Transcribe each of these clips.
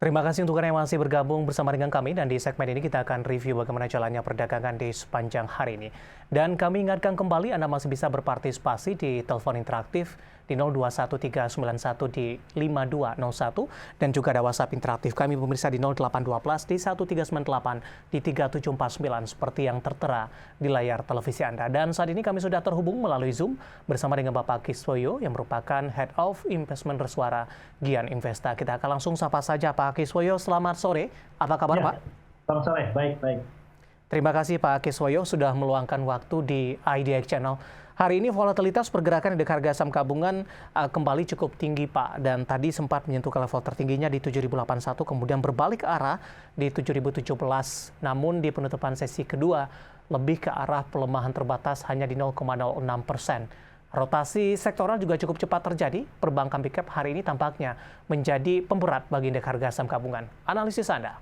Terima kasih untuk Anda yang masih bergabung bersama dengan kami dan di segmen ini kita akan review bagaimana jalannya perdagangan di sepanjang hari ini. Dan kami ingatkan kembali Anda masih bisa berpartisipasi di telepon interaktif di 021391 di 5201 dan juga ada WhatsApp interaktif kami pemirsa di 0812 di 1398 di 3749 seperti yang tertera di layar televisi Anda. Dan saat ini kami sudah terhubung melalui Zoom bersama dengan Bapak Kiswoyo yang merupakan Head of Investment Reswara Gian Investa. Kita akan langsung sapa saja Pak Kiswoyo, selamat sore. Apa kabar Pak? Selamat sore, baik. Terima kasih Pak Kiswoyo sudah meluangkan waktu di IDX Channel. Hari ini volatilitas pergerakan indeks harga saham gabungan kembali cukup tinggi Pak. Dan tadi sempat menyentuh ke level tertingginya di 7.081, kemudian berbalik arah di 7.017. Namun di penutupan sesi kedua lebih ke arah pelemahan terbatas hanya di 0,06%. Rotasi sektoral juga cukup cepat terjadi. Perbankan big cap hari ini tampaknya menjadi pemberat bagi indeks harga saham gabungan. Analisis Anda?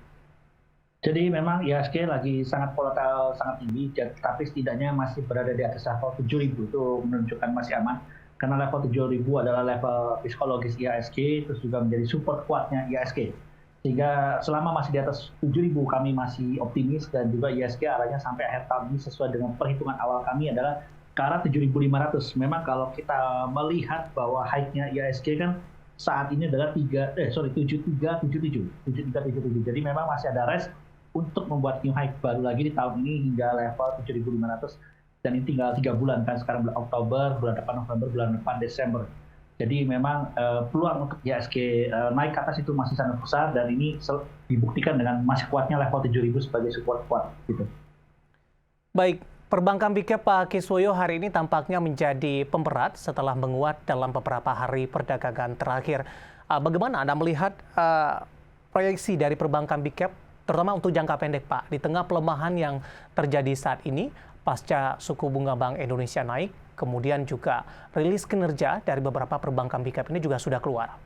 Jadi memang IHSG lagi sangat volatile, sangat tinggi, tapi setidaknya masih berada di atas level 7.000, itu menunjukkan masih aman. Karena level 7.000 adalah level psikologis IHSG, terus juga menjadi support kuatnya IHSG. Sehingga selama masih di atas 7.000 kami masih optimis, dan juga IHSG arahnya sampai akhir tahun ini sesuai dengan perhitungan awal kami adalah ke arah 7.500. Memang kalau kita melihat bahwa high-nya IHSG kan saat ini adalah 7377. Jadi memang masih ada rest untuk membuat new high baru lagi di tahun ini hingga level 7.500, dan ini tinggal 3 bulan kan, sekarang bulan Oktober, bulan depan November, bulan depan Desember. Jadi memang peluang untuk IHSG naik ke atas itu masih sangat besar, dan ini dibuktikan dengan masih kuatnya level 7.000 sebagai support kuat gitu. Baik, perbankan big cap Pak Kiswoyo hari ini tampaknya menjadi pemberat setelah menguat dalam beberapa hari perdagangan terakhir. Bagaimana Anda melihat proyeksi dari perbankan big cap terutama untuk jangka pendek Pak, di tengah pelemahan yang terjadi saat ini, pasca suku bunga Bank Indonesia naik, kemudian juga rilis kinerja dari beberapa perbankan big cap ini juga sudah keluar.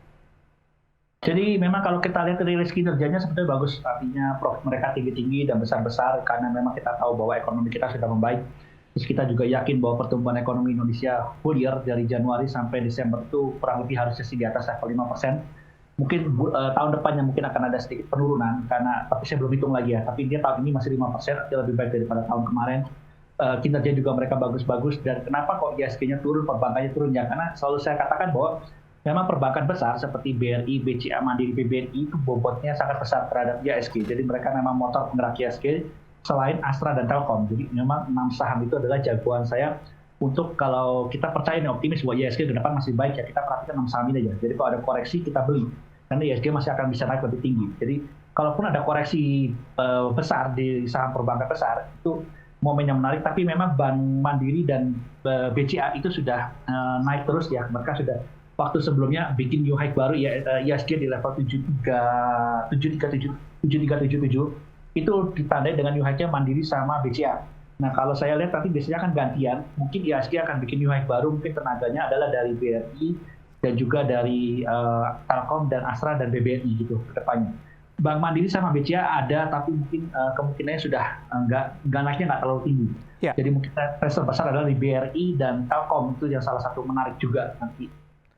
Jadi memang kalau kita lihat rilis kinerjanya sebetulnya bagus, artinya profit mereka tinggi-tinggi dan besar-besar, karena memang kita tahu bahwa ekonomi kita sudah membaik. Terus kita juga yakin bahwa pertumbuhan ekonomi Indonesia full year dari Januari sampai Desember itu kurang lebih harusnya di atas level 5%. Mungkin tahun depannya mungkin akan ada sedikit penurunan, tapi saya belum hitung lagi ya. Tapi dia tahun ini masih 5%, lebih baik daripada tahun kemarin. Kinerja juga mereka bagus-bagus. Dan kenapa kok IHSG-nya turun, perbankannya turun? Ya karena selalu saya katakan bahwa memang perbankan besar seperti BRI, BCA, Mandiri, BBNI itu bobotnya sangat besar terhadap IHSG. Jadi mereka memang motor penggerak IHSG selain Astra dan Telkom. Jadi memang 6 saham itu adalah jagoan saya untuk kalau kita percaya nih optimis bahwa IHSG ke depan masih baik, ya kita perhatikan 6 saham ini aja. Jadi kalau ada koreksi kita beli, karena IHSG masih akan bisa naik lebih tinggi. Jadi kalaupun ada koreksi besar di saham perbankan besar, itu momen yang menarik. Tapi memang Bank Mandiri dan BCA itu sudah naik terus ya. Mereka sudah waktu sebelumnya bikin new high baru ya, IHSG di level 7377 itu ditandai dengan new high-nya Mandiri sama BCA. Nah kalau saya lihat nanti biasanya akan gantian, mungkin IHSG akan bikin new high baru, mungkin tenaganya adalah dari BRI dan juga dari Telkom dan Astra dan BBNI gitu ke depannya. Bank Mandiri sama BCA ada, tapi mungkin kemungkinannya sudah naiknya nggak terlalu tinggi. Ya. Jadi mungkin tes terbesar adalah di BRI dan Telkom, itu yang salah satu menarik juga nanti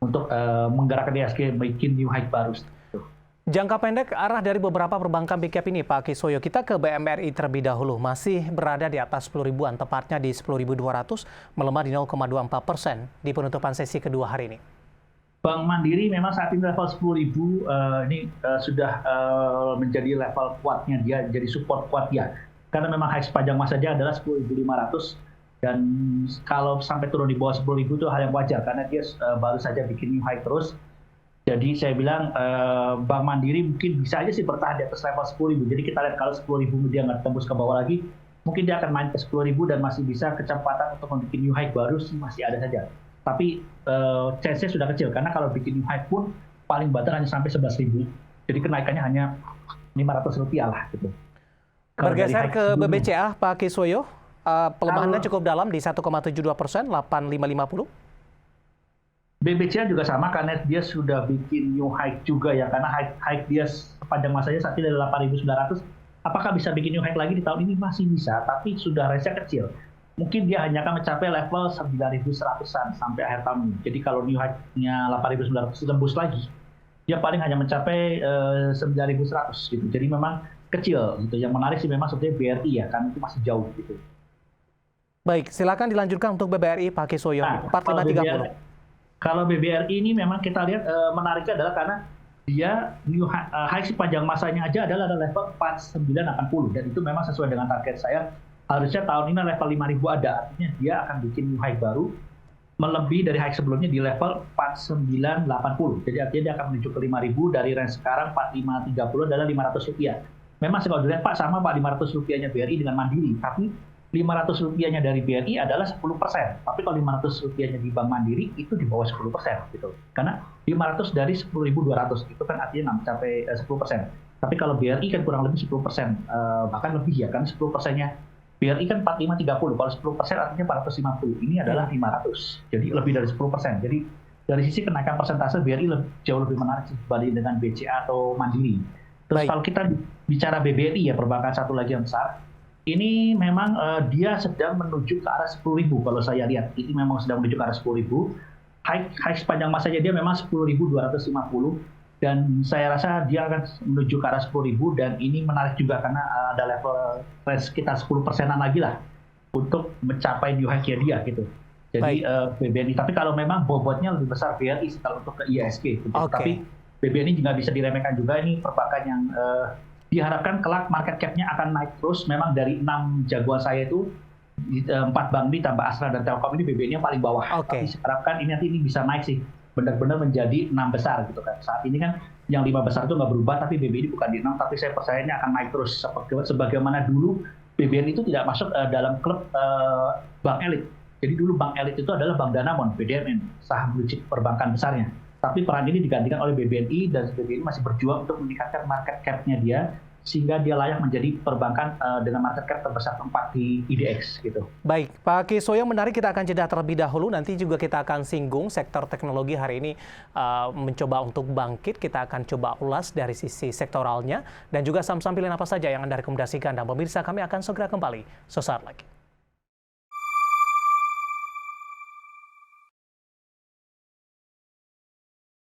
untuk menggerakkan IHSG bikin new high baru. Jangka pendek arah dari beberapa perbankan big cap ini Pak Kiswoyo, kita ke BMRI terlebih dahulu, masih berada di atas 10 ribuan, tepatnya di 10.200, melemah di 0,24% di penutupan sesi kedua hari ini. Bank Mandiri memang saat ini level 10.000 ini sudah menjadi level kuatnya dia, jadi support kuat dia. Karena memang high sepanjang masa dia adalah 10.500, dan kalau sampai turun di bawah 10.000 itu hal yang wajar karena dia baru saja bikin new high terus. Jadi saya bilang Bank Mandiri mungkin bisa aja sih bertahan di atas level 10.000. Jadi kita lihat kalau 10.000 dia nggak tembus ke bawah lagi, mungkin dia akan main ke 10.000 dan masih bisa kecepatan untuk membuat new high baru masih ada saja. Tapi chance-nya sudah kecil, karena kalau bikin new high pun paling banter hanya sampai 11.000. Jadi kenaikannya hanya Rp500 lah gitu. Bergeser ke BBCA, Pak Kiswoyo, pelemahannya cukup dalam di 1,72%, 8.550. BBCA juga sama, karena dia sudah bikin new high juga ya, karena high dia sepanjang masanya saat ini adalah 8.900. Apakah bisa bikin new high lagi di tahun ini? Masih bisa, tapi sudah range-nya kecil. Mungkin dia hanya akan mencapai level 9.100-an sampai akhir tahun ini. Jadi kalau new high-nya 8.900 tembus lagi, dia paling hanya mencapai 9.100 gitu. Jadi memang kecil gitu. Yang menarik sih memang sebetulnya BRI ya, kan itu masih jauh gitu. Baik, silakan dilanjutkan untuk BBRI Pak Kisoyo, Nah, 4530. Kalau BBRI ini memang kita lihat menariknya adalah karena dia new high sepanjang masanya aja adalah level 4980 dan itu memang sesuai dengan target saya. Harusnya tahun ini level 5.000 ada, artinya dia akan bikin new high baru melebihi dari high sebelumnya di level 4980. Jadi artinya dia akan menuju ke 5.000 dari range sekarang 4530 adalah Rp500. Memang kalau dilihat Pak sama Pak Rp500-nya BRI dengan Mandiri, tapi Rp500-nya dari BRI adalah 10%. Tapi kalau Rp500-nya di Bank Mandiri itu di bawah 10% gitu. Karena 500 dari 10.200 itu kan artinya nggak mencapai 10%. Tapi kalau BRI kan kurang lebih 10%, bahkan lebih ya kan 10%-nya BRI kan 4530, kalau 10% artinya 450. Ini adalah 500, jadi lebih dari 10%. Jadi dari sisi kenaikan persentase BRI jauh lebih menarik dibanding dengan BCA atau Mandiri. Terus kalau kita bicara BBRI ya, perbankan satu lagi yang besar, ini memang dia sedang menuju ke arah 10.000 kalau saya lihat. Ini memang sedang menuju ke arah 10.000. High sepanjang masanya dia memang 10.250. Dan saya rasa dia akan menuju ke arah 10.000 dan ini menarik juga karena ada level sekitar 10%-an lagi lah untuk mencapai new high-nya dia gitu. Jadi BBNI, tapi kalau memang bobotnya lebih besar BRI kalau untuk ke IISG. Gitu. Tapi BBNI juga bisa diremehkan juga, ini perbankan yang diharapkan kelak market cap-nya akan naik terus. Memang dari 6 jagoan saya itu 4 bank ini tambah Astra dan Telkom ini BBNI yang paling bawah. Tapi saya harapkan ini nanti bisa naik sih, benar-benar menjadi 6 besar gitu kan. Saat ini kan yang 5 besar itu nggak berubah, tapi BBNI bukan di 6, tapi saya percayanya akan naik terus. Sebagaimana dulu BBNI itu tidak masuk dalam klub bank elit. Jadi dulu bank elit itu adalah Bank Danamon, BDMN, saham blue chip perbankan besarnya. Tapi peran ini digantikan oleh BBNI dan BBNI masih berjuang untuk meningkatkan market cap-nya dia, sehingga dia layak menjadi perbankan dengan market cap terbesar keempat di IDX gitu. Baik, Pak Kisoyo, menarik, kita akan jeda terlebih dahulu. Nanti juga kita akan singgung sektor teknologi hari ini mencoba untuk bangkit. Kita akan coba ulas dari sisi sektoralnya dan juga saham-saham pilihan apa saja yang Anda rekomendasikan. Dan pemirsa, kami akan segera kembali sesaat lagi.